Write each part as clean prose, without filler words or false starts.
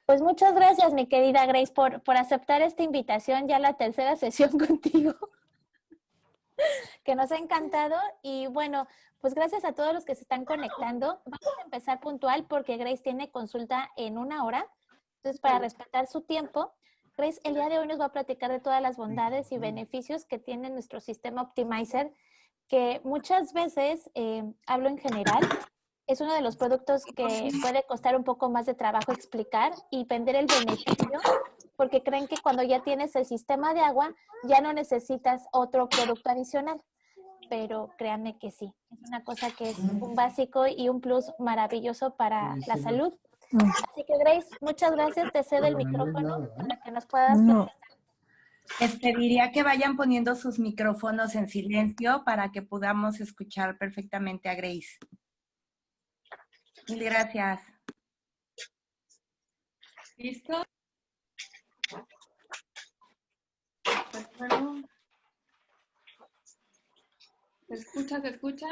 Pues muchas gracias, mi querida Grace, por aceptar esta invitación, ya la tercera sesión contigo, que nos ha encantado. Y bueno, pues gracias a todos los que se están conectando. Vamos a empezar puntual porque Grace tiene consulta en 1 hora. Entonces, para respetar su tiempo, Grace el día de hoy nos va a platicar de todas las bondades y beneficios que tiene nuestro sistema Optimizer, que muchas veces, hablo en general, es uno de los productos que puede costar un poco más de trabajo explicar y vender el beneficio, porque creen que cuando ya tienes el sistema de agua, ya no necesitas otro producto adicional. Pero créanme que sí, es una cosa que es un básico y un plus maravilloso para la salud. Así que Grace, muchas gracias, te cedo el micrófono para que nos puedas No. platicar. Les pediría que vayan poniendo sus micrófonos en silencio para que podamos escuchar perfectamente a Grace. Mil gracias. ¿Listo? Pues bueno. ¿Se escucha? ¿Se escucha?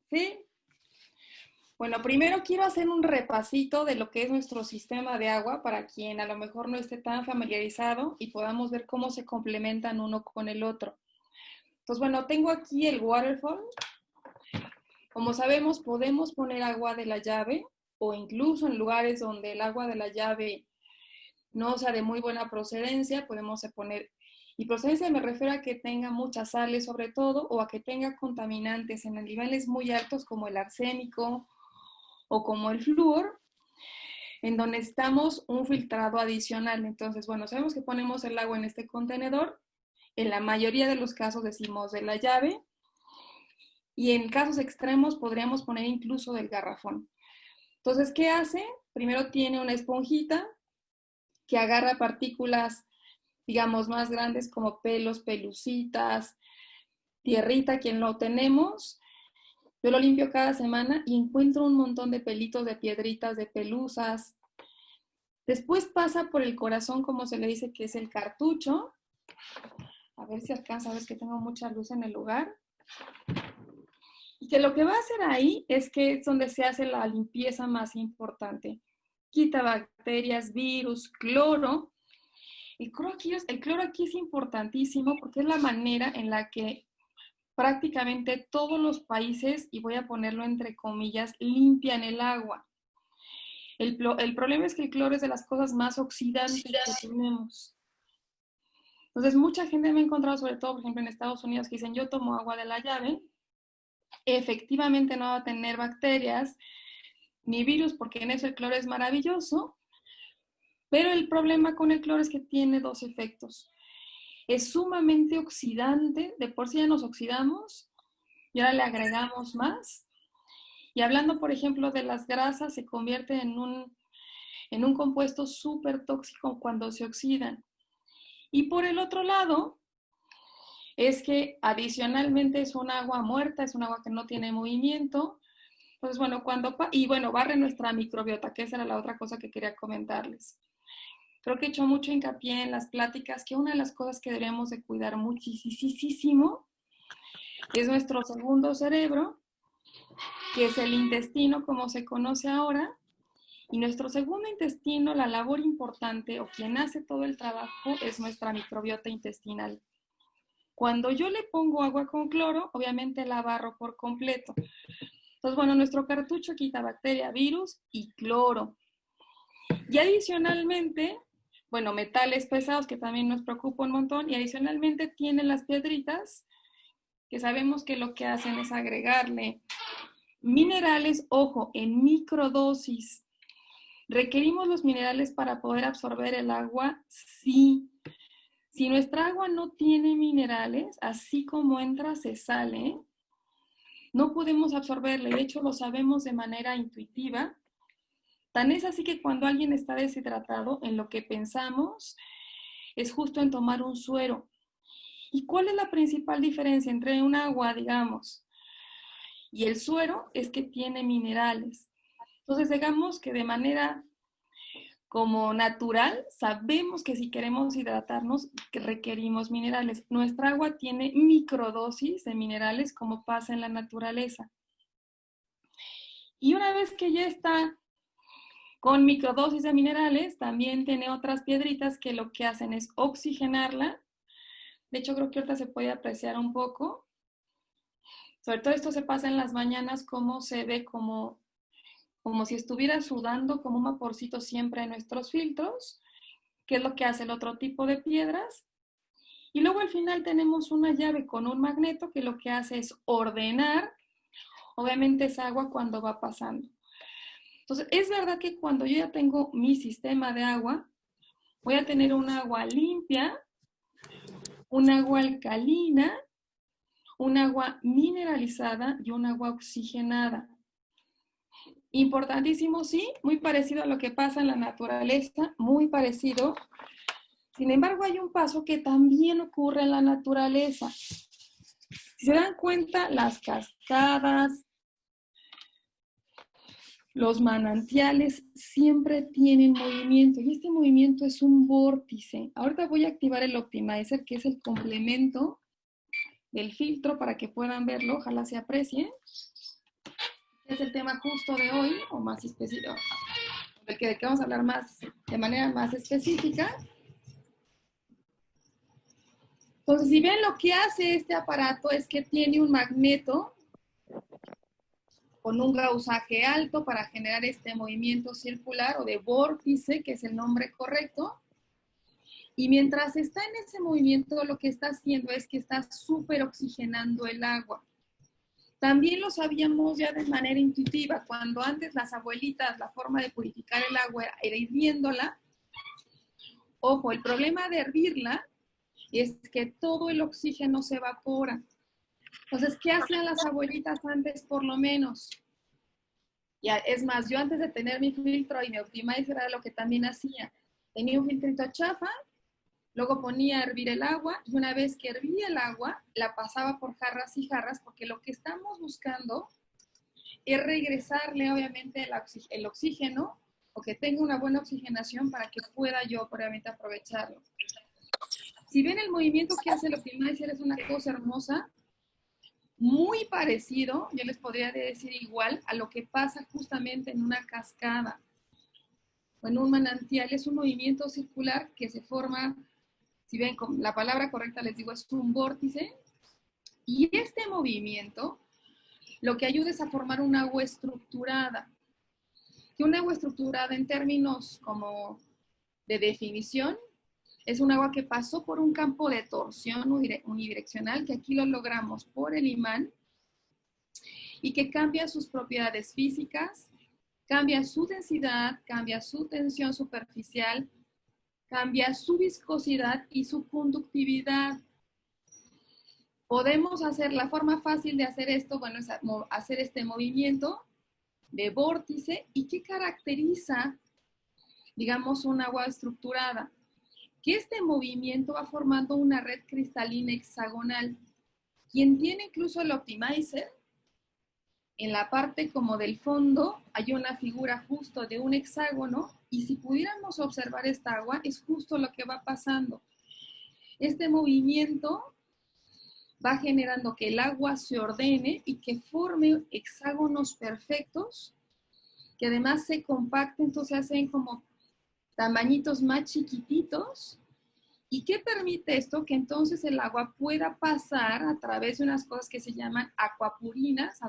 ¿Sí? Bueno, primero quiero hacer un repasito de lo que es nuestro sistema de agua para quien a lo mejor no esté tan familiarizado y podamos ver cómo se complementan uno con el otro. Entonces, bueno, tengo aquí el waterfall. Como sabemos, podemos poner agua de la llave o incluso en lugares donde el agua de la llave no sea de muy buena procedencia, podemos poner, y procedencia me refiero a que tenga muchas sales sobre todo, o a que tenga contaminantes en niveles muy altos como el arsénico o como el flúor, en donde necesitamos un filtrado adicional. Entonces, bueno, sabemos que ponemos el agua en este contenedor, en la mayoría de los casos decimos de la llave, y en casos extremos podríamos poner incluso del garrafón. Entonces, ¿qué hace? Primero tiene una esponjita que agarra partículas, digamos, más grandes como pelos, pelucitas, tierrita, quien lo tenemos. Yo lo limpio cada semana y encuentro un montón de pelitos, de piedritas, de pelusas. Después pasa por el corazón, como se le dice, que es el cartucho. A ver si alcanza a ver que tengo mucha luz en el lugar. Y que lo que va a hacer ahí es que es donde se hace la limpieza más importante. Quita bacterias, virus, cloro. El cloro aquí es importantísimo porque es la manera en la que prácticamente todos los países, y voy a ponerlo entre comillas, limpian el agua. El problema es que el cloro es de las cosas más oxidantes que tenemos. Entonces, mucha gente me ha encontrado, sobre todo, por ejemplo, en Estados Unidos, que dicen, yo tomo agua de la llave. Efectivamente no va a tener bacterias ni virus, porque en eso el cloro es maravilloso. Pero el problema con el cloro es que tiene dos efectos. Es sumamente oxidante, de por sí ya nos oxidamos, y ahora le agregamos más. Y hablando, por ejemplo, de las grasas, se convierte en un compuesto súper tóxico cuando se oxidan. Y por el otro lado, es que adicionalmente es un agua muerta, es un agua que no tiene movimiento. Entonces, bueno, barre nuestra microbiota, que esa era la otra cosa que quería comentarles. Creo que he hecho mucho hincapié en las pláticas que una de las cosas que deberíamos de cuidar muchísimo es nuestro segundo cerebro, que es el intestino, como se conoce ahora. Y nuestro segundo intestino, la labor importante o quien hace todo el trabajo es nuestra microbiota intestinal. Cuando yo le pongo agua con cloro, obviamente la barro por completo. Entonces, bueno, nuestro cartucho quita bacteria, virus y cloro. Y adicionalmente, bueno, metales pesados que también nos preocupa un montón, y adicionalmente tiene las piedritas, que sabemos que lo que hacen es agregarle minerales, ojo, en microdosis. ¿Requerimos los minerales para poder absorber el agua? Sí. Si nuestra agua no tiene minerales, así como entra, se sale, no podemos absorberla. De hecho, lo sabemos de manera intuitiva. Tan es así que cuando alguien está deshidratado, en lo que pensamos es justo en tomar un suero. ¿Y cuál es la principal diferencia entre un agua, digamos, y el suero? Es que tiene minerales. Entonces, digamos que de manera como natural, sabemos que si queremos hidratarnos, que requerimos minerales. Nuestra agua tiene microdosis de minerales, como pasa en la naturaleza. Y una vez que ya está Con microdosis de minerales también tiene otras piedritas que lo que hacen es oxigenarla. De hecho, creo que ahorita se puede apreciar un poco. Sobre todo esto se pasa en las mañanas, como se ve como si estuviera sudando como un vaporcito siempre en nuestros filtros, que es lo que hace el otro tipo de piedras. Y luego al final tenemos una llave con un magneto que lo que hace es ordenar, obviamente, esa agua cuando va pasando. Entonces, es verdad que cuando yo ya tengo mi sistema de agua, voy a tener un agua limpia, un agua alcalina, un agua mineralizada y un agua oxigenada. Importantísimo, sí, muy parecido a lo que pasa en la naturaleza, muy parecido. Sin embargo, hay un paso que también ocurre en la naturaleza. Si se dan cuenta, las cascadas, los manantiales siempre tienen movimiento y este movimiento es un vórtice. Ahorita voy a activar el Optimizer, que es el complemento del filtro para que puedan verlo, ojalá se aprecie. Es el tema justo de hoy, o más específico, del que vamos a hablar más, de manera más específica. Entonces, si ven, lo que hace este aparato es que tiene un magneto con un gausaje alto para generar este movimiento circular o de vórtice, que es el nombre correcto. Y mientras está en ese movimiento, lo que está haciendo es que está súper oxigenando el agua. También lo sabíamos ya de manera intuitiva, cuando antes las abuelitas, la forma de purificar el agua era hirviéndola. Ojo, el problema de hervirla es que todo el oxígeno se evapora. Entonces, ¿qué hacían las abuelitas antes por lo menos? Ya, es más, yo antes de tener mi filtro y mi Optimizer era lo que también hacía. Tenía un filtrito chafa, luego ponía a hervir el agua y una vez que hervía el agua, la pasaba por jarras y jarras porque lo que estamos buscando es regresarle obviamente el oxígeno o que tenga una buena oxigenación para que pueda yo obviamente aprovecharlo. Si ven el movimiento que hace el Optimizer es una cosa hermosa, muy parecido, yo les podría decir igual, a lo que pasa justamente en una cascada o en un manantial. Es un movimiento circular que se forma, si ven con la palabra correcta les digo, es un vórtice. Y este movimiento lo que ayuda es a formar un agua estructurada. Que un agua estructurada en términos como de definición es un agua que pasó por un campo de torsión unidireccional, que aquí lo logramos por el imán, y que cambia sus propiedades físicas, cambia su densidad, cambia su tensión superficial, cambia su viscosidad y su conductividad. Podemos hacer, la forma fácil de hacer esto, bueno, es hacer este movimiento de vórtice. ¿Y qué caracteriza, digamos, un agua estructurada? Que este movimiento va formando una red cristalina hexagonal. Quien tiene incluso el Optimizer, en la parte como del fondo hay una figura justo de un hexágono y si pudiéramos observar esta agua es justo lo que va pasando. Este movimiento va generando que el agua se ordene y que forme hexágonos perfectos que además se compacten, entonces hacen como tamañitos más chiquititos. ¿Y qué permite esto? Que entonces el agua pueda pasar a través de unas cosas que se llaman acuaporinas.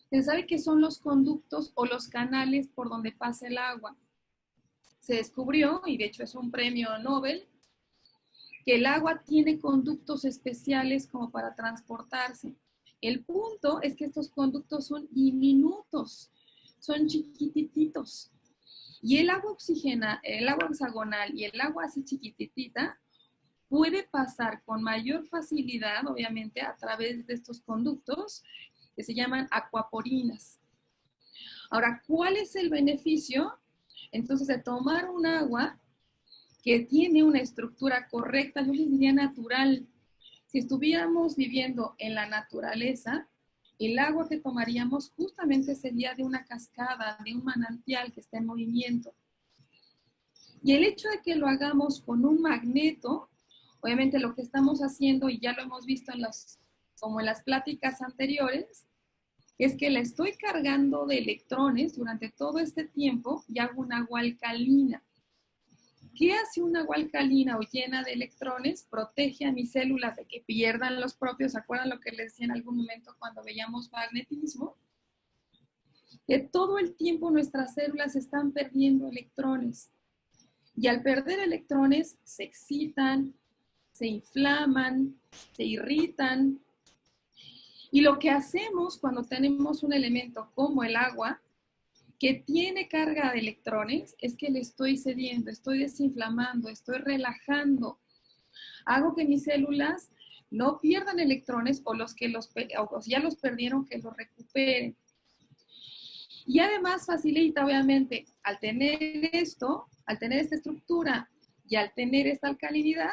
Se sabe que son los conductos o los canales por donde pasa el agua. Se descubrió, y de hecho es un premio Nobel, que el agua tiene conductos especiales como para transportarse. El punto es que estos conductos son diminutos, son chiquititos. Y el agua el agua hexagonal y el agua así chiquitita puede pasar con mayor facilidad, obviamente, a través de estos conductos que se llaman acuaporinas. Ahora, ¿cuál es el beneficio? Entonces, de tomar un agua que tiene una estructura correcta, yo les diría natural. Si estuviéramos viviendo en la naturaleza, el agua que tomaríamos justamente sería de una cascada, de un manantial que está en movimiento. Y el hecho de que lo hagamos con un magneto, obviamente lo que estamos haciendo, y ya lo hemos visto como en las pláticas anteriores, es que la estoy cargando de electrones durante todo este tiempo y hago un agua alcalina. ¿Qué hace un agua alcalina o llena de electrones? Protege a mis células de que pierdan los propios. ¿Se acuerdan lo que les decía en algún momento cuando veíamos magnetismo? Que todo el tiempo nuestras células están perdiendo electrones. Y al perder electrones se excitan, se inflaman, se irritan. Y lo que hacemos cuando tenemos un elemento como el agua, que tiene carga de electrones, es que le estoy cediendo, estoy desinflamando, estoy relajando. Hago que mis células no pierdan electrones o los que o ya los perdieron, que los recuperen. Y además facilita, obviamente, al tener esto, al tener esta estructura y al tener esta alcalinidad,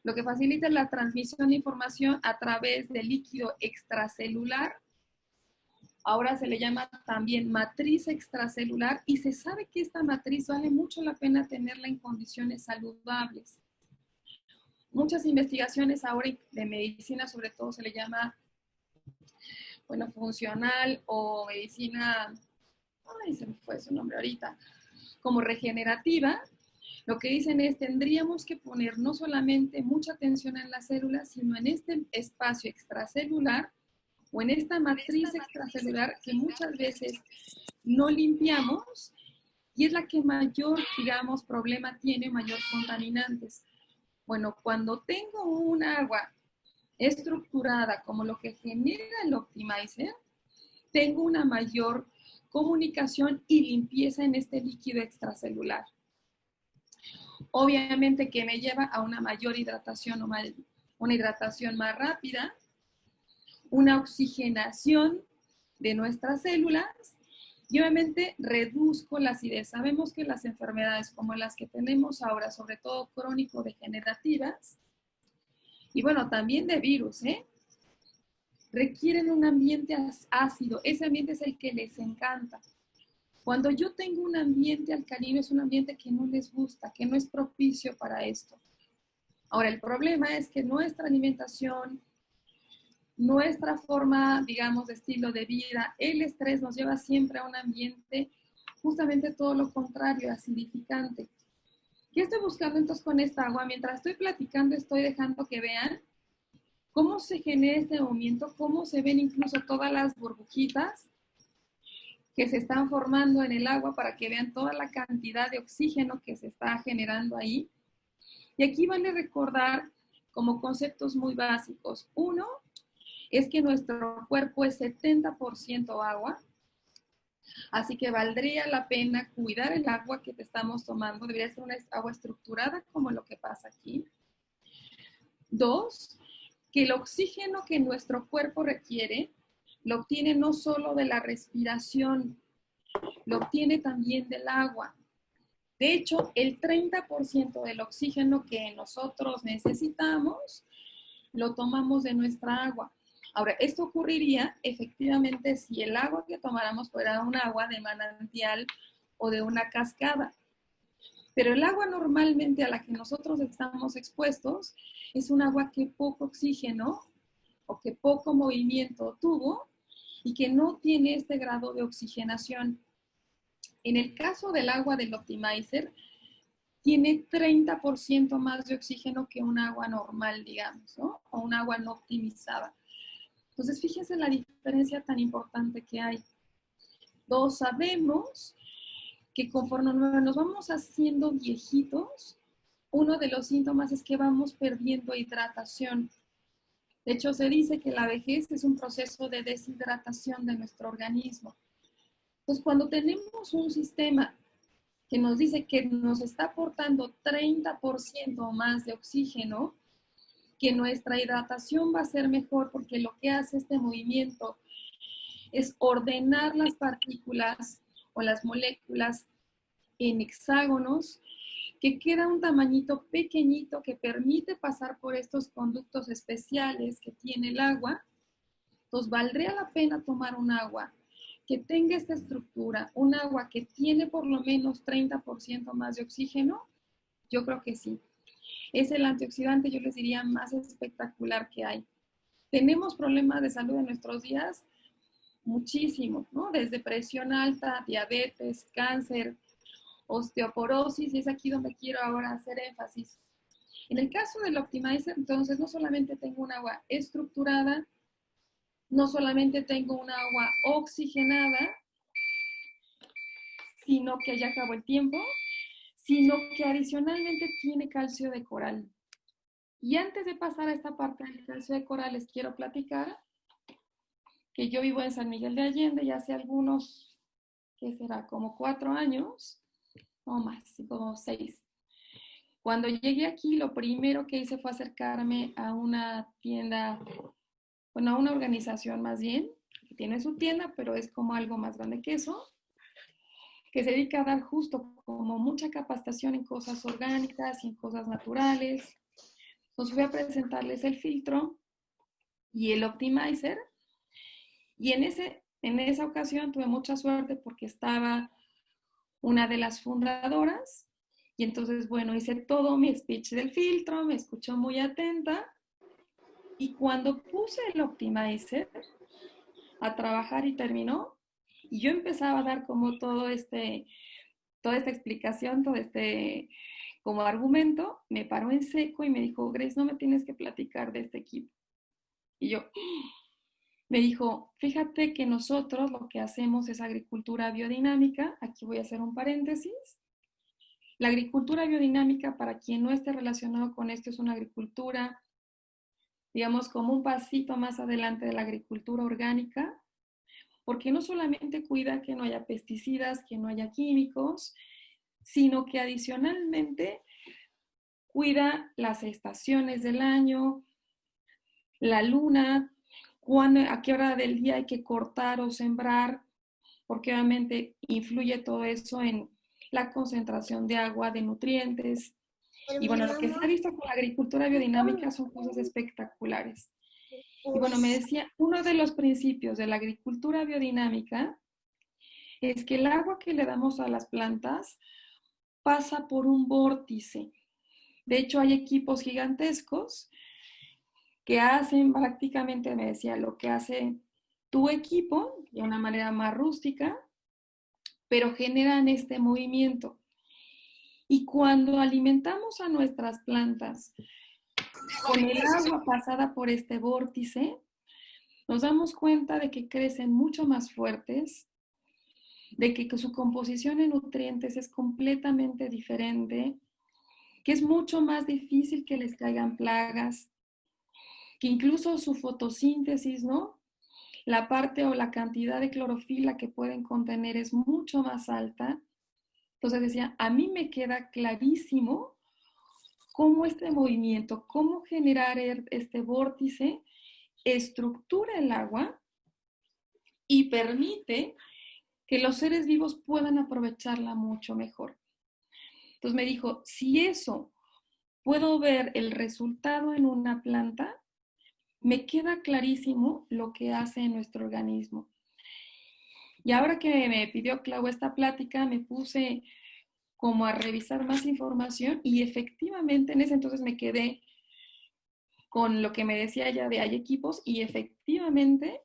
lo que facilita es la transmisión de información a través del líquido extracelular. Ahora se le llama también matriz extracelular y se sabe que esta matriz vale mucho la pena tenerla en condiciones saludables. Muchas investigaciones ahora de medicina, sobre todo, se le llama, bueno, funcional o medicina, ay, se me fue su nombre ahorita, como regenerativa. Lo que dicen es, tendríamos que poner no solamente mucha atención en las células, sino en este espacio extracelular o en esta matriz extracelular que muchas veces no limpiamos y es la que mayor, digamos, problema tiene, mayor contaminantes. Bueno, cuando tengo un agua estructurada como lo que genera el Optimizer, tengo una mayor comunicación y limpieza en este líquido extracelular. Obviamente que me lleva a una mayor hidratación, una hidratación más rápida, una oxigenación de nuestras células y obviamente reduzco la acidez. Sabemos que las enfermedades como las que tenemos ahora, sobre todo crónico-degenerativas, y bueno, también de virus, requieren un ambiente ácido. Ese ambiente es el que les encanta. Cuando yo tengo un ambiente alcalino, es un ambiente que no les gusta, que no es propicio para esto. Ahora, el problema es que nuestra alimentación, nuestra forma, digamos, de estilo de vida, el estrés nos lleva siempre a un ambiente justamente todo lo contrario, acidificante. ¿Qué estoy buscando entonces con esta agua? Mientras estoy platicando, estoy dejando que vean cómo se genera este movimiento, cómo se ven incluso todas las burbujitas que se están formando en el agua para que vean toda la cantidad de oxígeno que se está generando ahí. Y aquí vale recordar como conceptos muy básicos. Uno, es que nuestro cuerpo es 70% agua, así que valdría la pena cuidar el agua que te estamos tomando. Debería ser una agua estructurada como lo que pasa aquí. Dos, que el oxígeno que nuestro cuerpo requiere lo obtiene no solo de la respiración, lo obtiene también del agua. De hecho, el 30% del oxígeno que nosotros necesitamos lo tomamos de nuestra agua. Ahora, esto ocurriría efectivamente si el agua que tomáramos fuera un agua de manantial o de una cascada. Pero el agua normalmente a la que nosotros estamos expuestos es un agua que poco oxígeno o que poco movimiento tuvo y que no tiene este grado de oxigenación. En el caso del agua del Optimizer, tiene 30% más de oxígeno que un agua normal, digamos, ¿no? O un agua no optimizada. Entonces, fíjense la diferencia tan importante que hay. Todos sabemos que conforme nos vamos haciendo viejitos, uno de los síntomas es que vamos perdiendo hidratación. De hecho, se dice que la vejez es un proceso de deshidratación de nuestro organismo. Entonces, cuando tenemos un sistema que nos dice que nos está aportando 30% más de oxígeno, que nuestra hidratación va a ser mejor porque lo que hace este movimiento es ordenar las partículas o las moléculas en hexágonos, que queda un tamañito pequeñito que permite pasar por estos conductos especiales que tiene el agua. Entonces, valdría la pena tomar un agua que tenga esta estructura, un agua que tiene por lo menos 30% más de oxígeno. Yo creo que sí. Es el antioxidante, yo les diría, más espectacular que hay. ¿Tenemos problemas de salud en nuestros días? muchísimo, ¿no? Desde presión alta, diabetes, cáncer, osteoporosis, y es aquí donde quiero ahora hacer énfasis. En el caso del Optimizer, entonces, no solamente tengo un agua estructurada, no solamente tengo un agua oxigenada, sino que ya acabó el tiempo, sino que adicionalmente tiene calcio de coral. Y antes de pasar a esta parte del calcio de coral, les quiero platicar que yo vivo en San Miguel de Allende y hace algunos, ¿qué será? Como 4 años, no más, como 6. Cuando llegué aquí, lo primero que hice fue acercarme a una tienda, bueno, a una organización más bien, que tiene su tienda, pero es como algo más grande que eso, que se dedica a dar justo como mucha capacitación en cosas orgánicas y en cosas naturales. Entonces fui a presentarles el filtro y el Optimizer, y en esa ocasión tuve mucha suerte porque estaba una de las fundadoras, y entonces, bueno, hice todo mi speech del filtro, me escuchó muy atenta, y cuando puse el Optimizer a trabajar y terminó, y yo empezaba a dar como toda esta explicación, todo este como argumento, me paró en seco y me dijo, Grace, no me tienes que platicar de este equipo. Y yo, me dijo, fíjate que nosotros lo que hacemos es agricultura biodinámica. Aquí voy a hacer un paréntesis. La agricultura biodinámica, para quien no esté relacionado con esto, es una agricultura, digamos, como un pasito más adelante de la agricultura orgánica, porque no solamente cuida que no haya pesticidas, que no haya químicos, sino que adicionalmente cuida las estaciones del año, la luna, a qué hora del día hay que cortar o sembrar, porque obviamente influye todo eso en la concentración de agua, de nutrientes. Y bueno, lo que se ha visto con la agricultura biodinámica son cosas espectaculares. Y bueno, me decía, uno de los principios de la agricultura biodinámica es que el agua que le damos a las plantas pasa por un vórtice. De hecho, hay equipos gigantescos que hacen prácticamente, me decía, lo que hace tu equipo de una manera más rústica, pero generan este movimiento. Y cuando alimentamos a nuestras plantas con el agua pasada por este vórtice, nos damos cuenta de que crecen mucho más fuertes, de que su composición en nutrientes es completamente diferente, que es mucho más difícil que les caigan plagas, que incluso su fotosíntesis, ¿no? La parte o la cantidad de clorofila que pueden contener es mucho más alta. Entonces decía, a mí me queda clarísimo cómo este movimiento, cómo generar este vórtice, estructura el agua y permite que los seres vivos puedan aprovecharla mucho mejor. Entonces me dijo, si eso puedo ver el resultado en una planta, me queda clarísimo lo que hace en nuestro organismo. Y ahora que me pidió Clau esta plática, me puse como a revisar más información y efectivamente en ese entonces me quedé con lo que me decía ella de hay equipos y efectivamente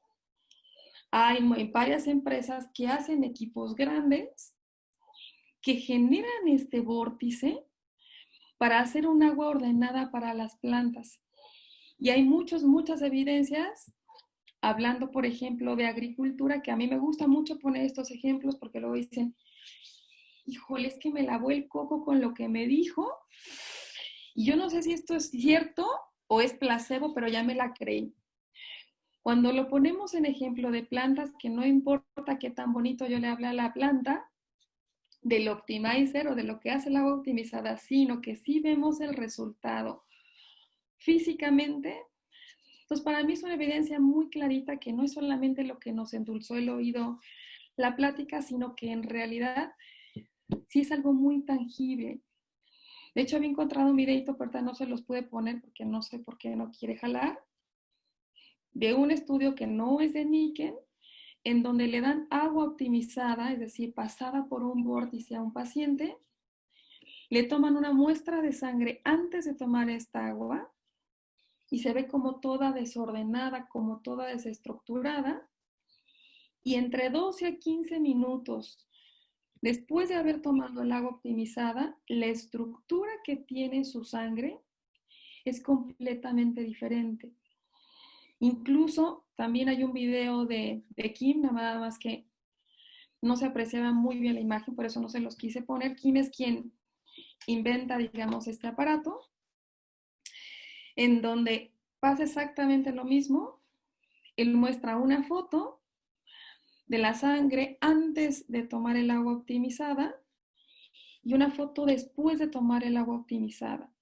hay varias empresas que hacen equipos grandes que generan este vórtice para hacer un agua ordenada para las plantas. Y hay muchas evidencias, hablando, por ejemplo, de agricultura, que a mí me gusta mucho poner estos ejemplos porque luego dicen, híjole, es que me lavó el coco con lo que me dijo. Y yo no sé si esto es cierto o es placebo, pero ya me la creí. Cuando lo ponemos en ejemplo de plantas, que no importa qué tan bonito yo le hable a la planta, del Optimizer o de lo que hace el agua optimizada, sino que sí vemos el resultado físicamente. Entonces, para mí es una evidencia muy clarita que no es solamente lo que nos endulzó el oído la plática, sino que en realidad sí es algo muy tangible. De hecho, había encontrado un videito, pero no se los pude poner porque no sé por qué no quiere jalar, de un estudio que no es de níquel, en donde le dan agua optimizada, es decir, pasada por un vórtice a un paciente, le toman una muestra de sangre antes de tomar esta agua y se ve como toda desordenada, como toda desestructurada, y entre 12 a 15 minutos después de haber tomado el agua optimizada, la estructura que tiene su sangre es completamente diferente. Incluso también hay un video de Kim, nada más que no se apreciaba muy bien la imagen, por eso no se los quise poner. Kim es quien inventa, digamos, este aparato, en donde pasa exactamente lo mismo. Él muestra una foto de la sangre antes de tomar el agua optimizada y una foto después de tomar el agua optimizada.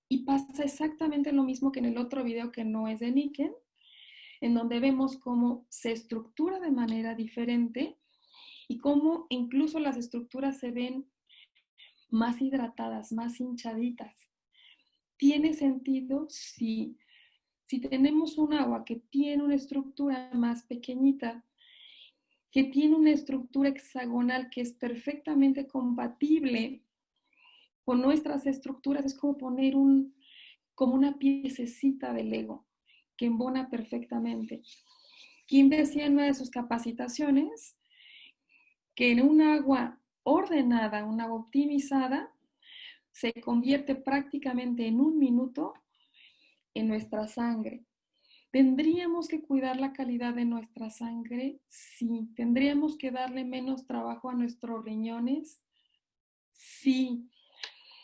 Y pasa exactamente lo mismo que en el otro video que no es de Nikken, en donde vemos cómo se estructura de manera diferente y cómo incluso las estructuras se ven más hidratadas, más hinchaditas. ¿Tiene sentido? Sí. Si tenemos un agua que tiene una estructura más pequeñita, que tiene una estructura hexagonal que es perfectamente compatible con nuestras estructuras, es como poner como una piececita de Lego que embona perfectamente. Kim decía en una de sus capacitaciones que en un agua ordenada, un agua optimizada, se convierte prácticamente en un minuto en nuestra sangre. ¿Tendríamos que cuidar la calidad de nuestra sangre? Sí. ¿Tendríamos que darle menos trabajo a nuestros riñones? Sí.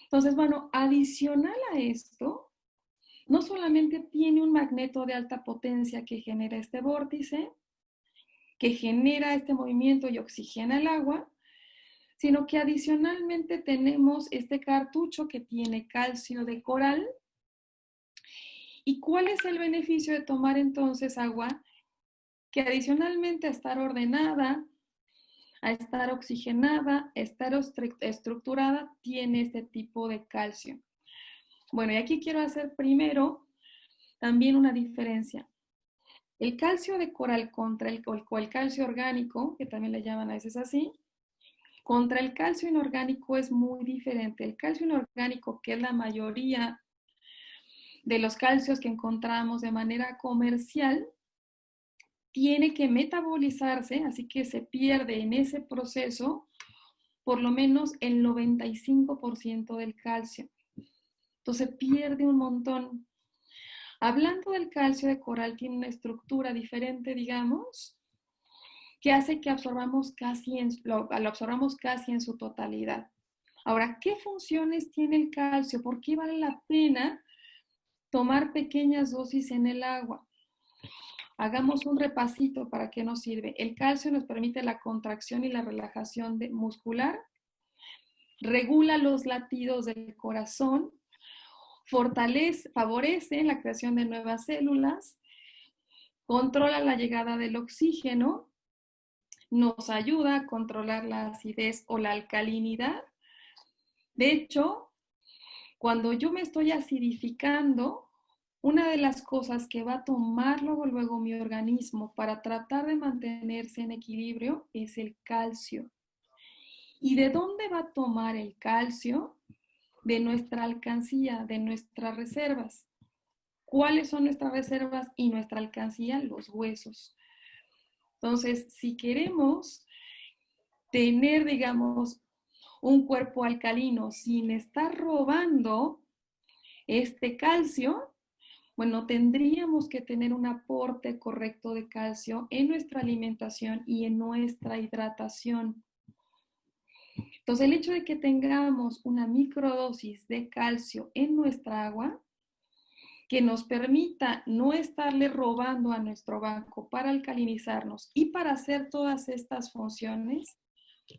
Entonces, bueno, adicional a esto, no solamente tiene un magneto de alta potencia que genera este vórtice, que genera este movimiento y oxigena el agua, sino que adicionalmente tenemos este cartucho que tiene calcio de coral. ¿Y cuál es el beneficio de tomar entonces agua que adicionalmente a estar ordenada, a estar oxigenada, a estar estructurada, tiene este tipo de calcio? Bueno, y aquí quiero hacer primero también una diferencia. El calcio de coral contra el calcio orgánico, que también le llaman a veces así, contra el calcio inorgánico es muy diferente. El calcio inorgánico, que es la mayoría de los calcios que encontramos de manera comercial, tiene que metabolizarse, así que se pierde en ese proceso por lo menos el 95% del calcio. Entonces pierde un montón. Hablando del calcio de coral, tiene una estructura diferente, digamos, que hace que lo absorbamos casi en su totalidad. Ahora, ¿qué funciones tiene el calcio? ¿Por qué vale la pena tomar pequeñas dosis en el agua? Hagamos un repasito para qué nos sirve. El calcio nos permite la contracción y la relajación muscular, regula los latidos del corazón, favorece la creación de nuevas células, controla la llegada del oxígeno, nos ayuda a controlar la acidez o la alcalinidad. De hecho, cuando yo me estoy acidificando, una de las cosas que va a tomar luego mi organismo para tratar de mantenerse en equilibrio es el calcio. ¿Y de dónde va a tomar el calcio? De nuestra alcancía, de nuestras reservas. ¿Cuáles son nuestras reservas y nuestra alcancía? Los huesos. Entonces, si queremos tener, digamos, un cuerpo alcalino sin estar robando este calcio, bueno, tendríamos que tener un aporte correcto de calcio en nuestra alimentación y en nuestra hidratación. Entonces, el hecho de que tengamos una microdosis de calcio en nuestra agua, que nos permita no estarle robando a nuestro banco para alcalinizarnos y para hacer todas estas funciones,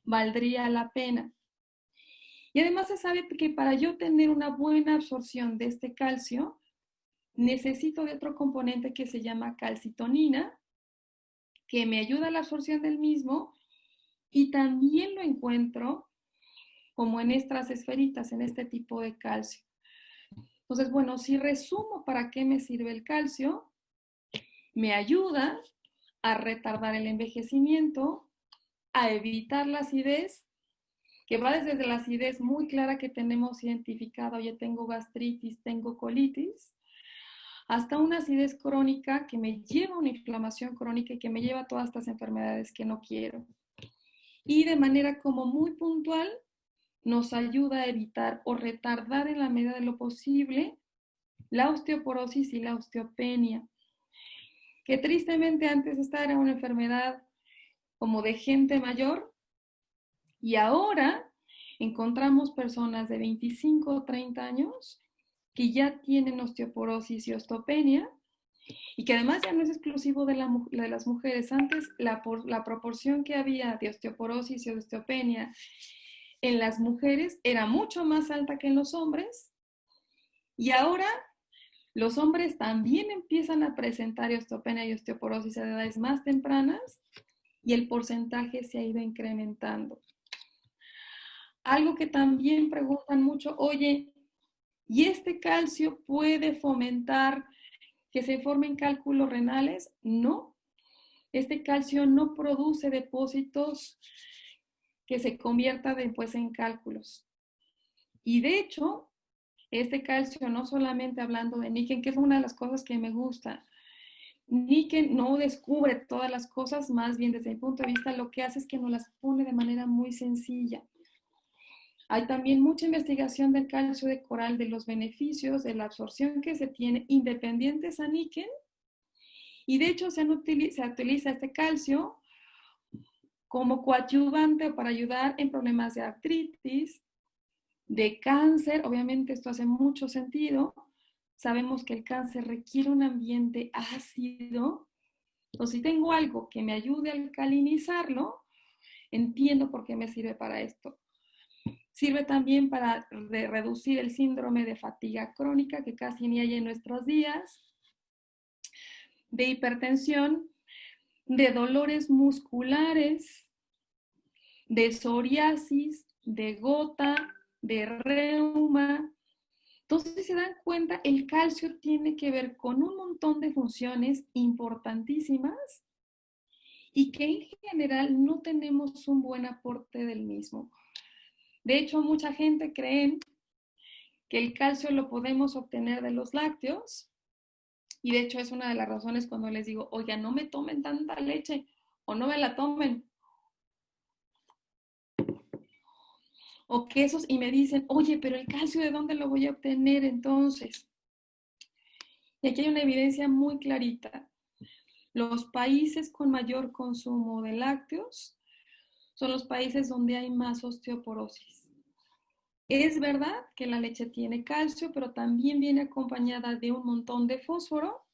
valdría la pena. Y además se sabe que para yo tener una buena absorción de este calcio, necesito de otro componente que se llama calcitonina, que me ayuda a la absorción del mismo, y también lo encuentro como en estas esferitas, en este tipo de calcio. Entonces, bueno, si resumo para qué me sirve el calcio, me ayuda a retardar el envejecimiento, a evitar la acidez, que va desde la acidez muy clara que tenemos identificada, oye, tengo gastritis, tengo colitis, hasta una acidez crónica que me lleva a una inflamación crónica y que me lleva a todas estas enfermedades que no quiero. Y de manera como muy puntual nos ayuda a evitar o retardar en la medida de lo posible la osteoporosis y la osteopenia, que tristemente antes esta era una enfermedad como de gente mayor y ahora encontramos personas de 25 o 30 años que ya tienen osteoporosis y osteopenia y que además ya no es exclusivo de las mujeres. Antes la proporción que había de osteoporosis y osteopenia en las mujeres era mucho más alta que en los hombres y ahora los hombres también empiezan a presentar osteopenia y osteoporosis a edades más tempranas y el porcentaje se ha ido incrementando. Algo que también preguntan mucho, oye, ¿y este calcio puede fomentar que se formen cálculos renales? No, este calcio no produce depósitos que se conviertan después en cálculos. Y de hecho, este calcio, no solamente hablando de níquel, que es una de las cosas que me gusta, níquel no descubre todas las cosas, más bien desde mi punto de vista lo que hace es que nos las pone de manera muy sencilla. Hay también mucha investigación del calcio de coral, de los beneficios, de la absorción que se tiene independientes a níquel. Y de hecho se utiliza este calcio como coadyuvante para ayudar en problemas de artritis, de cáncer. Obviamente esto hace mucho sentido. Sabemos que el cáncer requiere un ambiente ácido. Entonces, si tengo algo que me ayude a alcalinizarlo, entiendo por qué me sirve para esto. Sirve también para reducir el síndrome de fatiga crónica que casi ni hay en nuestros días, de hipertensión, de dolores musculares, de psoriasis, de gota, de reuma. Entonces, si se dan cuenta, el calcio tiene que ver con un montón de funciones importantísimas y que en general no tenemos un buen aporte del mismo. De hecho, mucha gente cree que el calcio lo podemos obtener de los lácteos y de hecho es una de las razones cuando les digo, oiga, no me tomen tanta leche o no me la tomen. O quesos y me dicen, oye, pero el calcio, ¿de dónde lo voy a obtener entonces? Y aquí hay una evidencia muy clarita. Los países con mayor consumo de lácteos son los países donde hay más osteoporosis. Es verdad que la leche tiene calcio, pero también viene acompañada de un montón de fósforo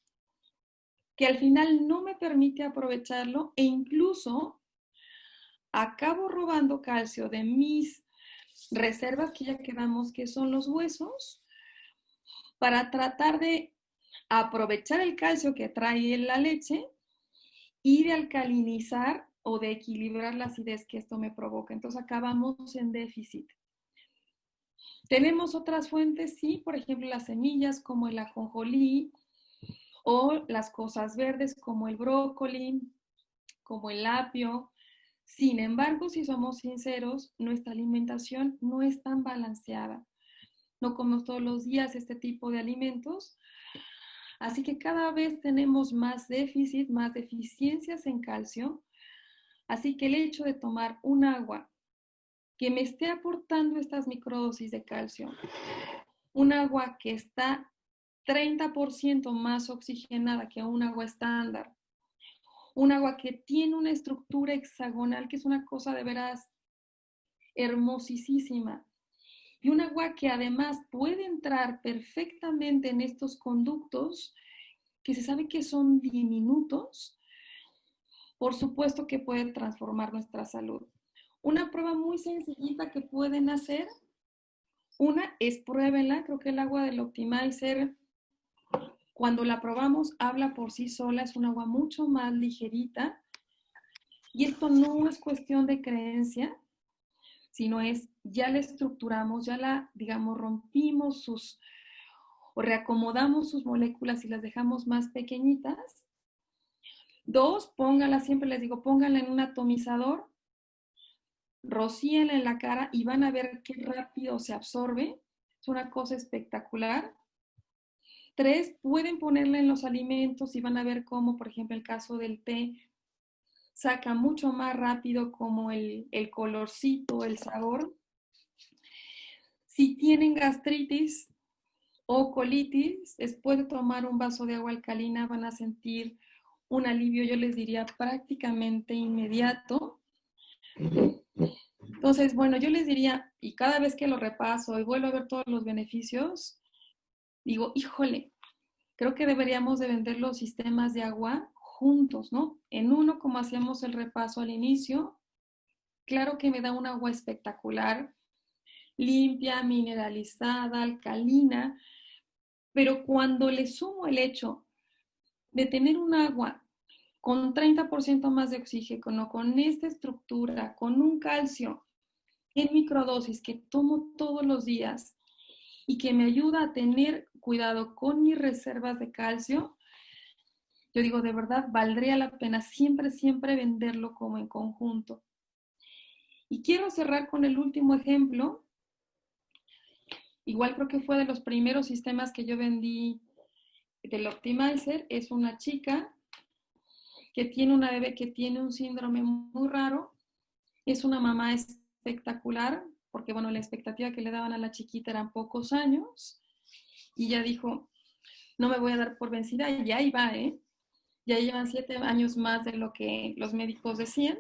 que al final no me permite aprovecharlo e incluso acabo robando calcio de mis reservas que ya quedamos, que son los huesos, para tratar de aprovechar el calcio que trae la leche y de alcalinizar o de equilibrar la acidez que esto me provoca. Entonces acabamos en déficit. Tenemos otras fuentes, sí, por ejemplo, las semillas como el ajonjolí o las cosas verdes como el brócoli, como el apio. Sin embargo, si somos sinceros, nuestra alimentación no es tan balanceada. No comemos todos los días este tipo de alimentos. Así que cada vez tenemos más déficit, más deficiencias en calcio. Así que el hecho de tomar un agua que me esté aportando estas microdosis de calcio, un agua que está 30% más oxigenada que un agua estándar, un agua que tiene una estructura hexagonal, que es una cosa de veras hermosísima, y un agua que además puede entrar perfectamente en estos conductos que se sabe que son diminutos, por supuesto que puede transformar nuestra salud. Una prueba muy sencillita que pueden hacer, una es pruébenla, creo que el agua del Optimizer, cuando la probamos, habla por sí sola, es un agua mucho más ligerita. Y esto no es cuestión de creencia, sino es, ya la estructuramos, ya la, digamos, rompimos o reacomodamos sus moléculas y las dejamos más pequeñitas. Dos, póngala, siempre les digo, póngala en un atomizador, rocíenla en la cara y van a ver qué rápido se absorbe. Es una cosa espectacular. 3, pueden ponerla en los alimentos y van a ver cómo, por ejemplo, el caso del té, saca mucho más rápido como el colorcito, el sabor. Si tienen gastritis o colitis, después de tomar un vaso de agua alcalina van a sentir un alivio, yo les diría, prácticamente inmediato. Entonces, bueno, yo les diría, y cada vez que lo repaso y vuelvo a ver todos los beneficios, digo, híjole, creo que deberíamos de vender los sistemas de agua juntos, ¿no? En uno, como hacíamos el repaso al inicio, claro que me da un agua espectacular, limpia, mineralizada, alcalina, pero cuando le sumo el hecho de tener un agua con 30% más de oxígeno, con esta estructura, con un calcio en microdosis que tomo todos los días y que me ayuda a tener cuidado con mis reservas de calcio, yo digo, de verdad, valdría la pena siempre, siempre venderlo como en conjunto. Y quiero cerrar con el último ejemplo. Igual creo que fue de los primeros sistemas que yo vendí del Optimizer. Es una chica que tiene una bebé que tiene un síndrome muy raro. Es una mamá espectacular, porque bueno, la expectativa que le daban a la chiquita eran pocos años. Y ella dijo, no me voy a dar por vencida. Y ahí va, ¿eh? Ya llevan 7 años más de lo que los médicos decían.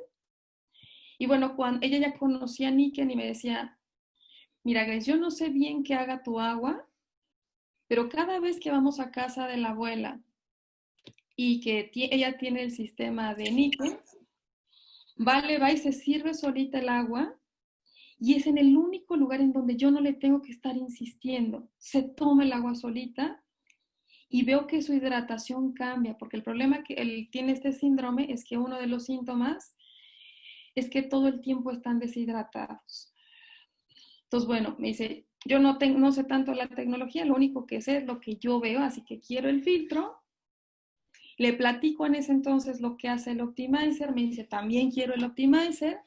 Y bueno, cuando ella ya conocía a Niken y me decía, mira, Grace, yo no sé bien qué haga tu agua, pero cada vez que vamos a casa de la abuela y que ella tiene el sistema de Niken, va y se sirve solita el agua y es en el único lugar en donde yo no le tengo que estar insistiendo. Se toma el agua solita y veo que su hidratación cambia, porque el problema que él tiene este síndrome es que uno de los síntomas es que todo el tiempo están deshidratados. Entonces, bueno, me dice, yo no sé tanto la tecnología, lo único que sé es lo que yo veo, así que quiero el filtro. Le platico en ese entonces lo que hace el Optimizer, me dice, también quiero el Optimizer.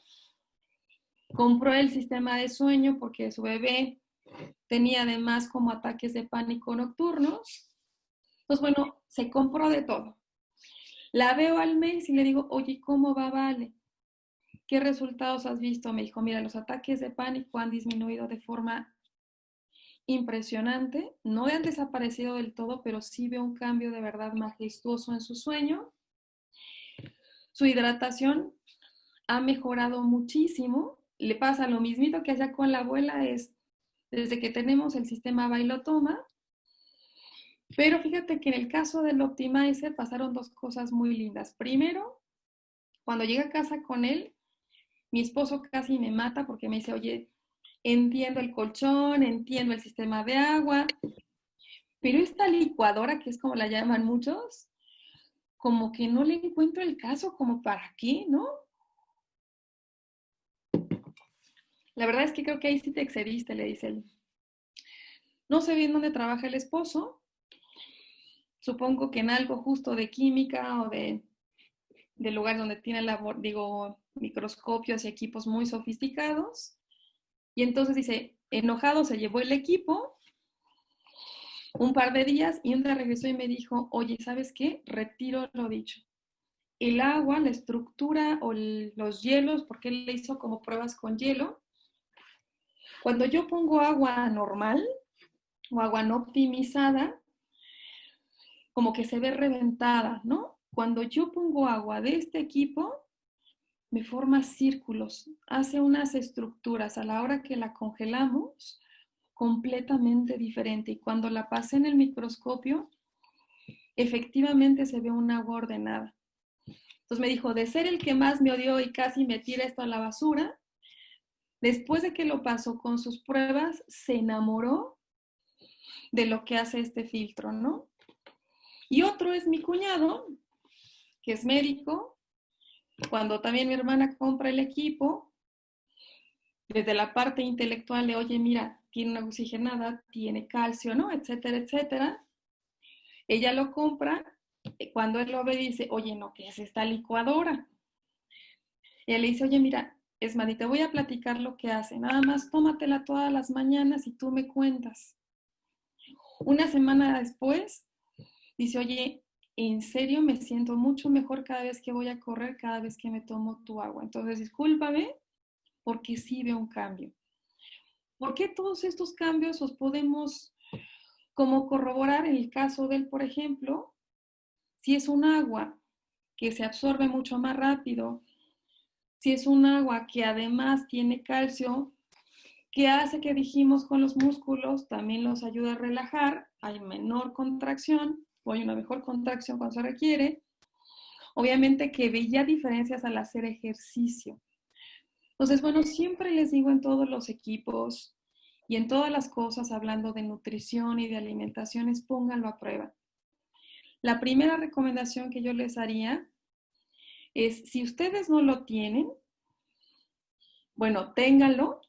Compró el sistema de sueño porque su bebé tenía además como ataques de pánico nocturnos. Entonces, bueno, se compró de todo. La veo al mes y le digo, oye, ¿cómo va, Vale? ¿Qué resultados has visto? Me dijo, mira, los ataques de pánico han disminuido de forma impresionante. No han desaparecido del todo, pero sí veo un cambio de verdad majestuoso en su sueño. Su hidratación ha mejorado muchísimo. Le pasa lo mismito que allá con la abuela, es desde que tenemos el sistema va y lo toma. Pero fíjate que en el caso del Optimizer pasaron 2 cosas muy lindas. Primero, cuando llegué a casa con él, mi esposo casi me mata porque me dice, oye, entiendo el colchón, entiendo el sistema de agua, pero esta licuadora, que es como la llaman muchos, como que no le encuentro el caso, como para qué, ¿no? La verdad es que creo que ahí sí te excediste, le dice él. No sé bien dónde trabaja el esposo, supongo que en algo justo de química o de lugares donde tiene microscopios y equipos muy sofisticados. Y entonces dice, enojado se llevó el equipo un par de días y un día regresó y me dijo, oye, ¿sabes qué? Retiro lo dicho. El agua, la estructura o los hielos, porque él le hizo como pruebas con hielo. Cuando yo pongo agua normal o agua no optimizada, como que se ve reventada, ¿no? Cuando yo pongo agua de este equipo, me forma círculos, hace unas estructuras a la hora que la congelamos completamente diferente. Y cuando la pasé en el microscopio, efectivamente se ve un agua ordenada. Entonces me dijo, de ser el que más me odió y casi me tira esto a la basura, después de que lo pasó con sus pruebas, se enamoró de lo que hace este filtro, ¿no? Y otro es mi cuñado, que es médico. Cuando también mi hermana compra el equipo, desde la parte intelectual le, oye, mira, tiene una oxigenada, tiene calcio, ¿no? Etcétera, etcétera. Ella lo compra, cuando él lo ve dice, oye, no, ¿qué es esta licuadora? Y él le dice, oye, mira, Esmadi, te voy a platicar lo que hace, nada más tómatela todas las mañanas y tú me cuentas. Una semana después, Dice, oye, en serio me siento mucho mejor cada vez que voy a correr, cada vez que me tomo tu agua. Entonces, discúlpame porque sí veo un cambio. ¿Por qué todos estos cambios los podemos como corroborar en el caso de él, por ejemplo, si es un agua que se absorbe mucho más rápido, si es un agua que además tiene calcio, que hace que dijimos con los músculos, también los ayuda a relajar, hay menor contracción o hay una mejor contracción cuando se requiere. Obviamente que veía diferencias al hacer ejercicio. Entonces, bueno, siempre les digo en todos los equipos y en todas las cosas, hablando de nutrición y de alimentaciones, pónganlo a prueba. La primera recomendación que yo les haría es, si ustedes no lo tienen, bueno, ténganlo.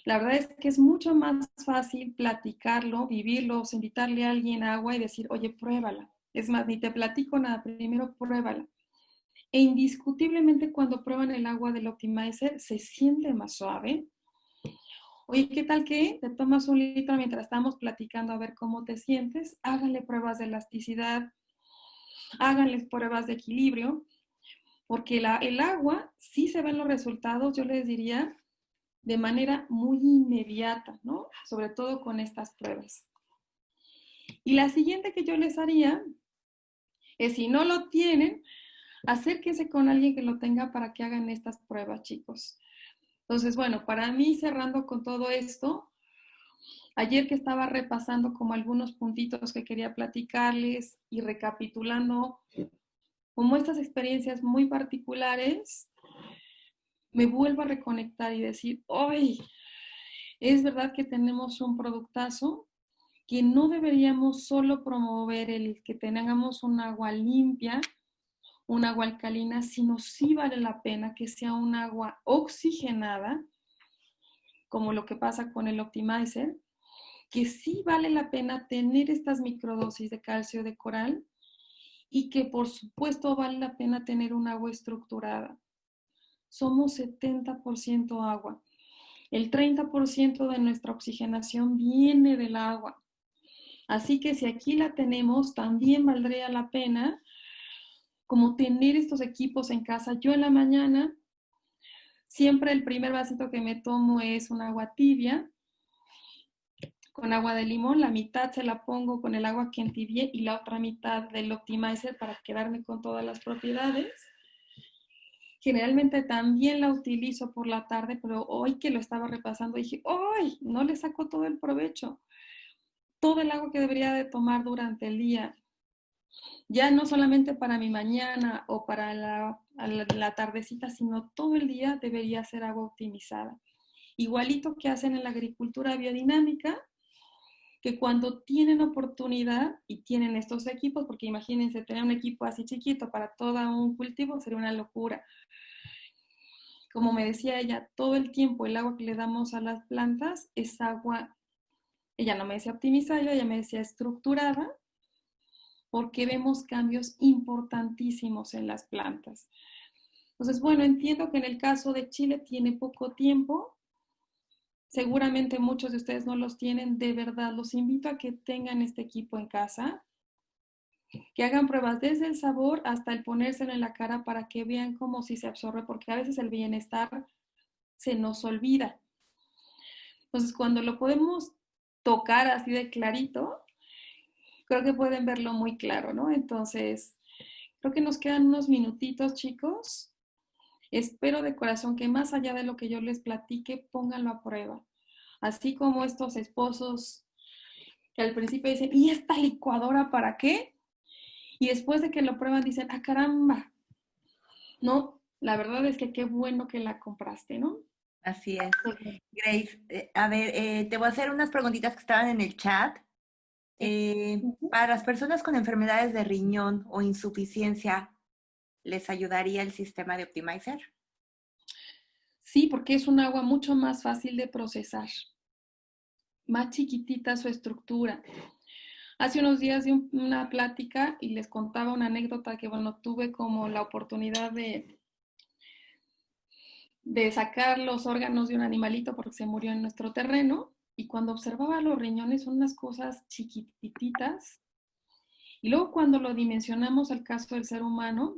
La verdad es que es mucho más fácil platicarlo, vivirlo, o invitarle a alguien agua y decir, oye, pruébala. Es más, ni te platico nada, primero pruébala. E indiscutiblemente cuando prueban el agua del Optimizer se siente más suave. Oye, ¿qué tal que te tomas un litro mientras estamos platicando a ver cómo te sientes? Háganle pruebas de elasticidad, háganles pruebas de equilibrio, porque el agua sí se ven los resultados, yo les diría, de manera muy inmediata, ¿no? Sobre todo con estas pruebas. Y la siguiente que yo les haría es, si no lo tienen, acérquense con alguien que lo tenga para que hagan estas pruebas, chicos. Entonces, bueno, para mí, cerrando con todo esto, ayer que estaba repasando como algunos puntitos que quería platicarles y recapitulando como estas experiencias muy particulares, me vuelvo a reconectar y decir, ¡ay! Es verdad que tenemos un productazo que no deberíamos solo promover el que tengamos un agua limpia, un agua alcalina, sino sí vale la pena que sea un agua oxigenada, como lo que pasa con el Optimizer, que sí vale la pena tener estas microdosis de calcio de coral y que por supuesto vale la pena tener un agua estructurada. Somos 70% agua. El 30% de nuestra oxigenación viene del agua. Así que si aquí la tenemos, también valdría la pena como tener estos equipos en casa. Yo en la mañana, siempre el primer vasito que me tomo es un agua tibia, con agua de limón. La mitad se la pongo con el agua que entibié y la otra mitad del Optimizer para quedarme con todas las propiedades. Generalmente también la utilizo por la tarde, pero hoy que lo estaba repasando dije, ¡ay! No le saco todo el provecho. Todo el agua que debería de tomar durante el día, ya no solamente para mi mañana o para la tardecita, sino todo el día debería ser agua optimizada. Igualito que hacen en la agricultura biodinámica, que cuando tienen oportunidad y tienen estos equipos, porque imagínense tener un equipo así chiquito para todo un cultivo sería una locura. Como me decía ella, todo el tiempo el agua que le damos a las plantas es agua, ella no me decía optimizada, ella me decía estructurada, porque vemos cambios importantísimos en las plantas. Entonces, bueno, entiendo que en el caso de Chile tiene poco tiempo, seguramente muchos de ustedes no los tienen, de verdad, los invito a que tengan este equipo en casa, que hagan pruebas desde el sabor hasta el ponérselo en la cara para que vean cómo si se absorbe, porque a veces el bienestar se nos olvida. Entonces, cuando lo podemos tocar así de clarito, creo que pueden verlo muy claro, ¿no? Entonces, creo que nos quedan unos minutitos, chicos. Espero de corazón que más allá de lo que yo les platique, pónganlo a prueba. Así como estos esposos que al principio dicen, ¿y esta licuadora para qué? Y después de que lo prueban dicen, ¡ah, caramba! No, la verdad es que qué bueno que la compraste, ¿no? Así es. Grace, a ver, te voy a hacer unas preguntitas que estaban en el chat. Para las personas con enfermedades de riñón o insuficiencia, ¿les ayudaría el sistema de Optimizer? Sí, porque es un agua mucho más fácil de procesar, más chiquitita su estructura. Hace unos días di una plática y les contaba una anécdota que, bueno, tuve como la oportunidad de sacar los órganos de un animalito porque se murió en nuestro terreno, y cuando observaba los riñones son unas cosas chiquititas Y luego cuando lo dimensionamos al caso del ser humano,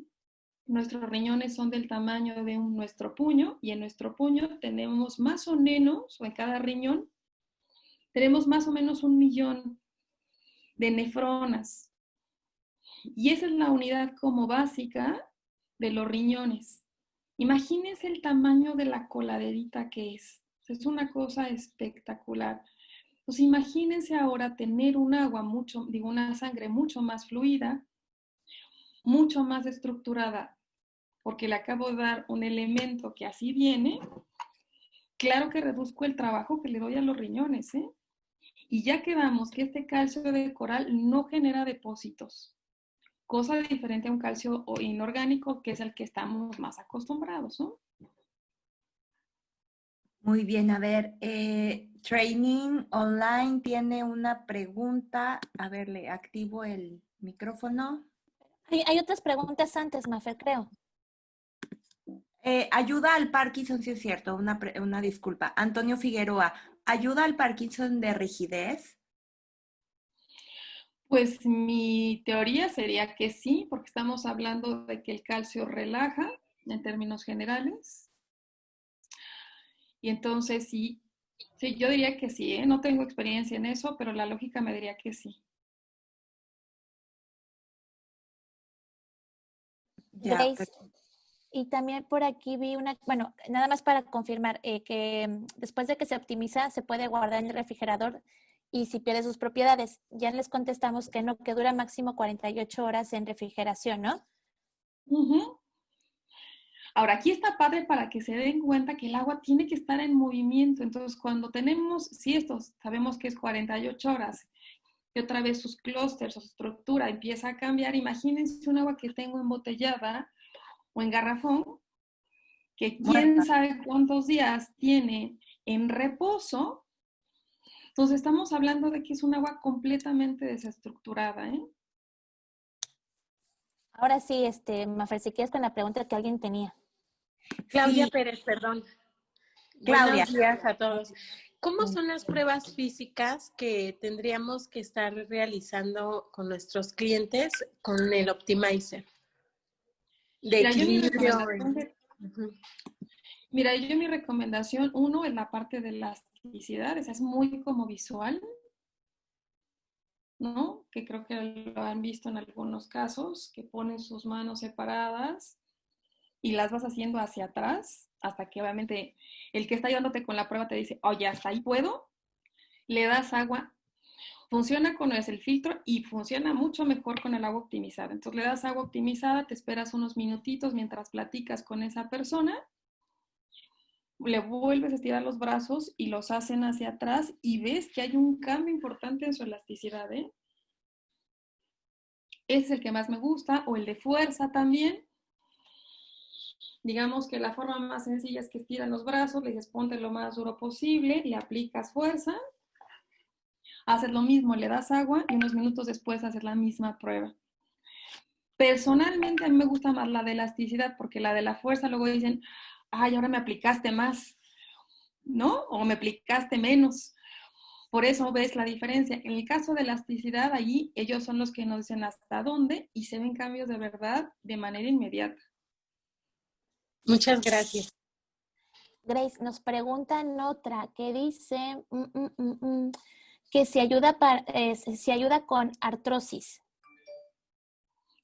nuestros riñones son del tamaño de nuestro puño y en nuestro puño tenemos más o menos, o en cada riñón, tenemos más o menos 1.000.000 de nefronas. Y esa es la unidad como básica de los riñones. Imagínense el tamaño de la coladerita que es. Es una cosa espectacular. Pues imagínense ahora tener un agua una sangre mucho más fluida, mucho más estructurada, porque le acabo de dar un elemento que así viene. Claro que reduzco el trabajo que le doy a los riñones, ¿eh? Y ya quedamos que este calcio de coral no genera depósitos, cosa diferente a un calcio inorgánico, que es el que estamos más acostumbrados, ¿no? Muy bien, a ver, Training Online tiene una pregunta. A ver, le activo el micrófono. Hay otras preguntas antes, Mafer, creo. Ayuda al Parkinson, sí es cierto, una disculpa. Antonio Figueroa, ¿ayuda al Parkinson de rigidez? Pues mi teoría sería que sí, porque estamos hablando de que el calcio relaja en términos generales. Y entonces sí, yo diría que sí, ¿eh? No tengo experiencia en eso, pero la lógica me diría que sí. Grace, y también por aquí vi bueno, nada más para confirmar que después de que se optimiza se puede guardar en el refrigerador y si pierde sus propiedades. Ya les contestamos que no, que dura máximo 48 horas en refrigeración, ¿no? Uh-huh. Ahora, aquí está padre para que se den cuenta que el agua tiene que estar en movimiento. Entonces, cuando tenemos, si estos sabemos que es 48 horas, y otra vez sus clústeres o su estructura empieza a cambiar, imagínense un agua que tengo embotellada o en garrafón, que quién sabe cuántos días tiene en reposo. Entonces, estamos hablando de que es un agua completamente desestructurada, ¿eh? Ahora sí, Mafer, si quieres con la pregunta que alguien tenía. Claudia Sí. Pérez, perdón. Claudia. Buenos días a todos. ¿Cómo son las pruebas físicas que tendríamos que estar realizando con nuestros clientes con el Optimizer? De Mira, equilibrio. Yo mi recomendación, uno, es la parte de elasticidad, esa es muy como visual, ¿no? Que creo que lo han visto en algunos casos, que ponen sus manos separadas y las vas haciendo hacia atrás, hasta que obviamente el que está ayudándote con la prueba te dice, oye, hasta ahí puedo, le das agua, funciona con el filtro y funciona mucho mejor con el agua optimizada. Entonces le das agua optimizada, te esperas unos minutitos mientras platicas con esa persona, le vuelves a estirar los brazos y los hacen hacia atrás y ves que hay un cambio importante en su elasticidad, ¿eh? Ese es el que más me gusta, o el de fuerza también. Digamos que la forma más sencilla es que estiran los brazos, le dices ponte lo más duro posible, le aplicas fuerza, haces lo mismo, le das agua y unos minutos después haces la misma prueba. Personalmente a mí me gusta más la de elasticidad porque la de la fuerza luego dicen, ay, ahora me aplicaste más, ¿no? O me aplicaste menos. Por eso ves la diferencia. En el caso de elasticidad, allí ellos son los que nos dicen hasta dónde y se ven cambios de verdad de manera inmediata. Muchas gracias. Grace, nos preguntan otra que dice que si ayuda con artrosis.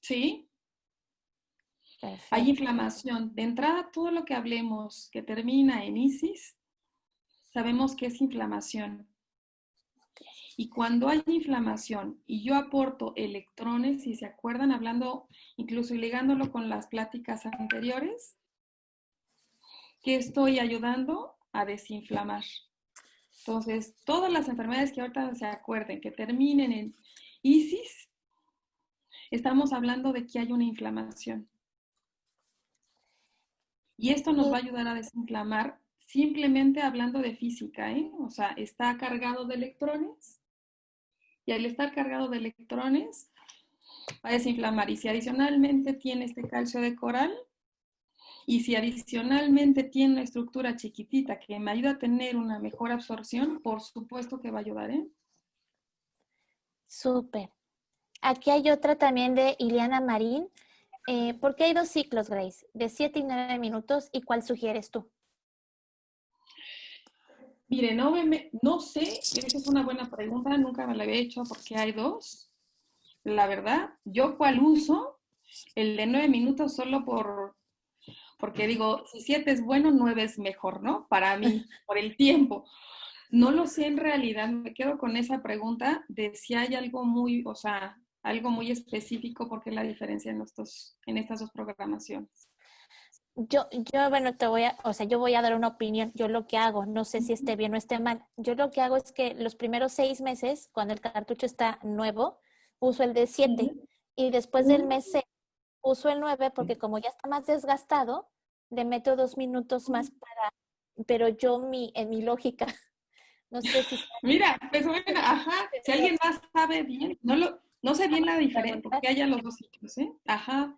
¿Sí? Perfecto. Hay inflamación. De entrada, todo lo que hablemos que termina en isis, sabemos que es inflamación. Y cuando hay inflamación y yo aporto electrones, si se acuerdan, hablando, incluso ligándolo con las pláticas anteriores, que estoy ayudando a desinflamar. Entonces, todas las enfermedades que ahorita se acuerden, que terminen en isis, estamos hablando de que hay una inflamación. Y esto nos va a ayudar a desinflamar simplemente hablando de física, ¿eh? O sea, está cargado de electrones y al estar cargado de electrones va a desinflamar. Y si adicionalmente tiene este calcio de coral y si adicionalmente tiene una estructura chiquitita que me ayuda a tener una mejor absorción, por supuesto que va a ayudar, ¿eh? Súper. Aquí hay otra también de Ileana Marín. ¿Por qué hay 2 ciclos, Grace? De 7 y 9 minutos. ¿Y cuál sugieres tú? Mire, no sé, esa es una buena pregunta, nunca me la había hecho porque hay 2. La verdad, yo cuál uso, el de 9 minutos solo porque digo, si 7 es bueno, 9 es mejor, ¿no? Para mí, por el tiempo. No lo sé en realidad, me quedo con esa pregunta de si hay algo muy, o sea, algo muy específico, porque la diferencia en estas 2 programaciones. Bueno, yo voy a dar una opinión. Yo lo que hago, no sé si esté bien o esté mal. Yo lo que hago es que los primeros 6 meses, cuando el cartucho está nuevo, uso el de 7 y después del mes 6 uso el 9 porque como ya está más desgastado, le meto 2 minutos más pero en mi lógica, no sé si Mira, pues bueno, ajá, si alguien más sabe bien, no sé bien la diferencia, porque haya los 2 ciclos, ¿eh? Ajá.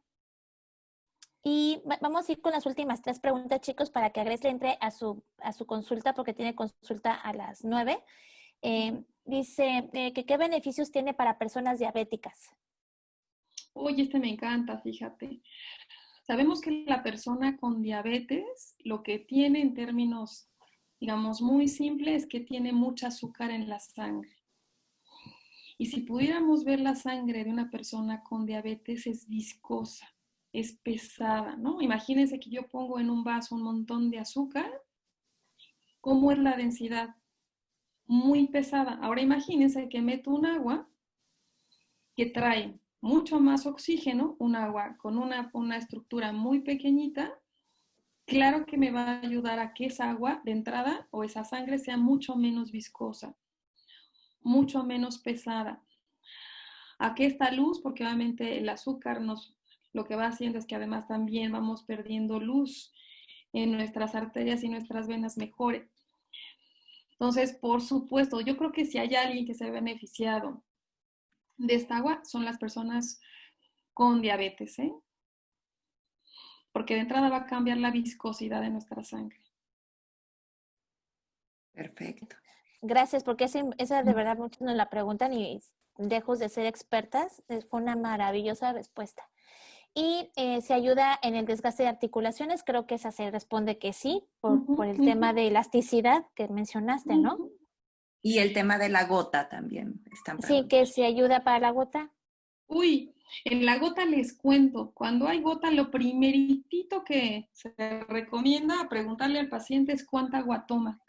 Y vamos a ir con las últimas 3 preguntas, chicos, para que Grace le entre a su consulta, porque tiene consulta a las 9. Dice que qué beneficios tiene para personas diabéticas. Oye, me encanta, fíjate. Sabemos que la persona con diabetes lo que tiene en términos, digamos, muy simples es que tiene mucha azúcar en la sangre. Y si pudiéramos ver la sangre de una persona con diabetes, es viscosa, es pesada, ¿no? Imagínense que yo pongo en un vaso un montón de azúcar, ¿cómo es la densidad? Muy pesada. Ahora imagínense que meto un agua que trae mucho más oxígeno, un agua con una estructura muy pequeñita. Claro que me va a ayudar a que esa agua de entrada o esa sangre sea mucho menos viscosa, mucho menos pesada. ¿A qué esta luz? Porque obviamente el azúcar lo que va haciendo es que además también vamos perdiendo luz en nuestras arterias y nuestras venas mejores. Entonces, por supuesto, yo creo que si hay alguien que se ha beneficiado de esta agua, son las personas con diabetes, ¿eh? Porque de entrada va a cambiar la viscosidad de nuestra sangre. Perfecto. Gracias, porque esa de verdad muchos nos la preguntan y lejos de ser expertas, fue una maravillosa respuesta. Y se ayuda en el desgaste de articulaciones, creo que esa se responde que sí, por el tema de elasticidad que mencionaste, ¿no? Y el tema de la gota también están Sí, preguntando. que se ayuda para la gota. Uy, en la gota les cuento, cuando hay gota, lo primeritito que se recomienda preguntarle al paciente es cuánta agua toma.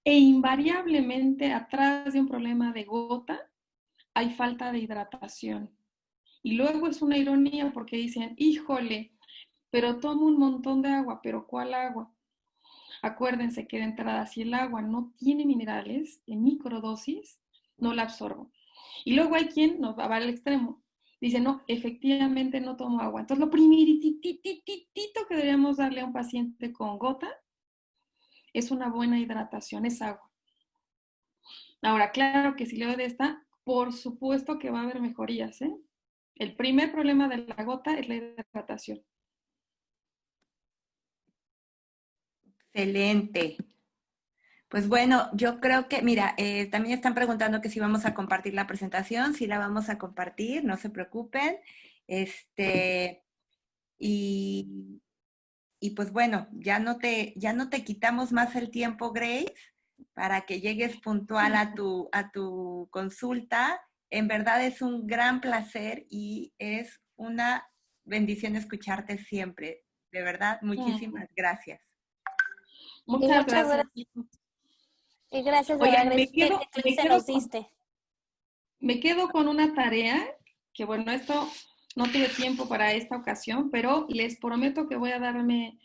E invariablemente atrás de un problema de gota hay falta de hidratación. Y luego es una ironía porque dicen, híjole, pero tomo un montón de agua, pero ¿cuál agua? Acuérdense que de entrada, si el agua no tiene minerales en microdosis, no la absorbo. Y luego hay quien nos va al extremo. Dice, no, efectivamente no tomo agua. Entonces, lo primeritito que deberíamos darle a un paciente con gota es una buena hidratación, es agua. Ahora, claro que si le doy de esta, por supuesto que va a haber mejorías, ¿eh? El primer problema de la gota es la hidratación. Excelente. Pues bueno, yo creo que, mira, también están preguntando que si vamos a compartir la presentación, si la vamos a compartir, no se preocupen. Y, y pues bueno, ya no te quitamos más el tiempo, Grace, para que llegues puntual a tu consulta. En verdad es un gran placer y es una bendición escucharte siempre. De verdad, muchísimas gracias. Y Muchas muchas gracias. gracias. Y gracias, de verdad, Oigan, Grace, ¿qué clase nos diste? me quedo con una tarea, que bueno, esto no tuve tiempo para esta ocasión, pero les prometo que voy a darme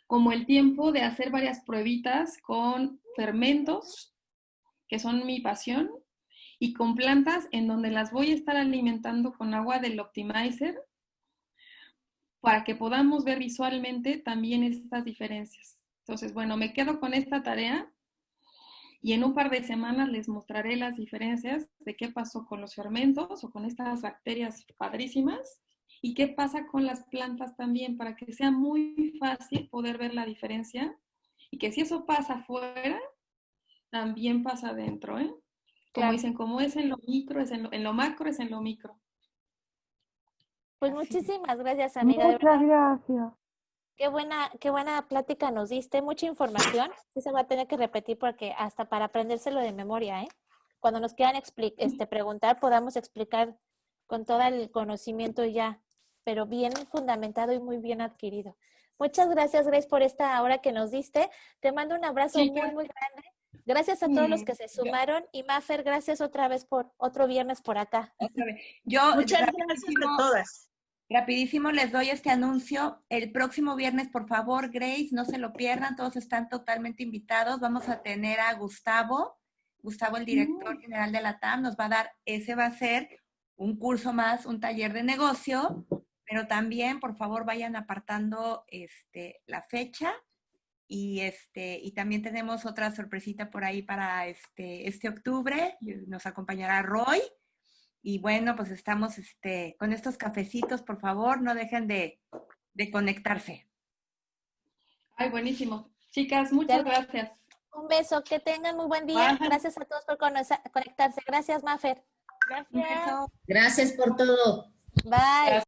como el tiempo de hacer varias pruebitas con fermentos, que son mi pasión, y con plantas en donde las voy a estar alimentando con agua del Optimizer para que podamos ver visualmente también estas diferencias. Entonces, bueno, me quedo con esta tarea y en un par de semanas les mostraré las diferencias de qué pasó con los fermentos o con estas bacterias padrísimas y qué pasa con las plantas también, para que sea muy fácil poder ver la diferencia y que si eso pasa afuera, también pasa adentro, ¿eh? Como Claro. dicen, como es en lo micro, es en lo macro, es en lo micro. Pues Así es. muchísimas gracias, amiga. De Muchas verdad, gracias. qué buena plática nos diste, mucha información. Sí se va a tener que repetir porque hasta para aprendérselo de memoria, ¿eh? Cuando nos quieran preguntar, podamos explicar con todo el conocimiento ya, pero bien fundamentado y muy bien adquirido. Muchas gracias, Grace, por esta hora que nos diste. Te mando un abrazo muy, Chicas, muy grande. Gracias a todos los que se sumaron. Y Mafer, gracias otra vez por otro viernes por acá. Otra vez. Yo Muchas gracias a todas. rapidísimo les doy este anuncio. El próximo viernes, por favor, Grace, no se lo pierdan, todos están totalmente invitados. Vamos a tener a Gustavo, el director general de la TAM, nos va a dar, ese va a ser un curso más, un taller de negocio, pero también, por favor, vayan apartando la fecha. Y también tenemos otra sorpresita por ahí para este octubre. Nos acompañará Roy. Y bueno, pues estamos con estos cafecitos, por favor, no dejen de conectarse. ay, buenísimo. Chicas, muchas Ya. gracias. Un beso, que tengan muy buen día. Bye. Gracias a todos por conectarse. Gracias, Mafer. Un Gracias. beso. Gracias por todo. Bye.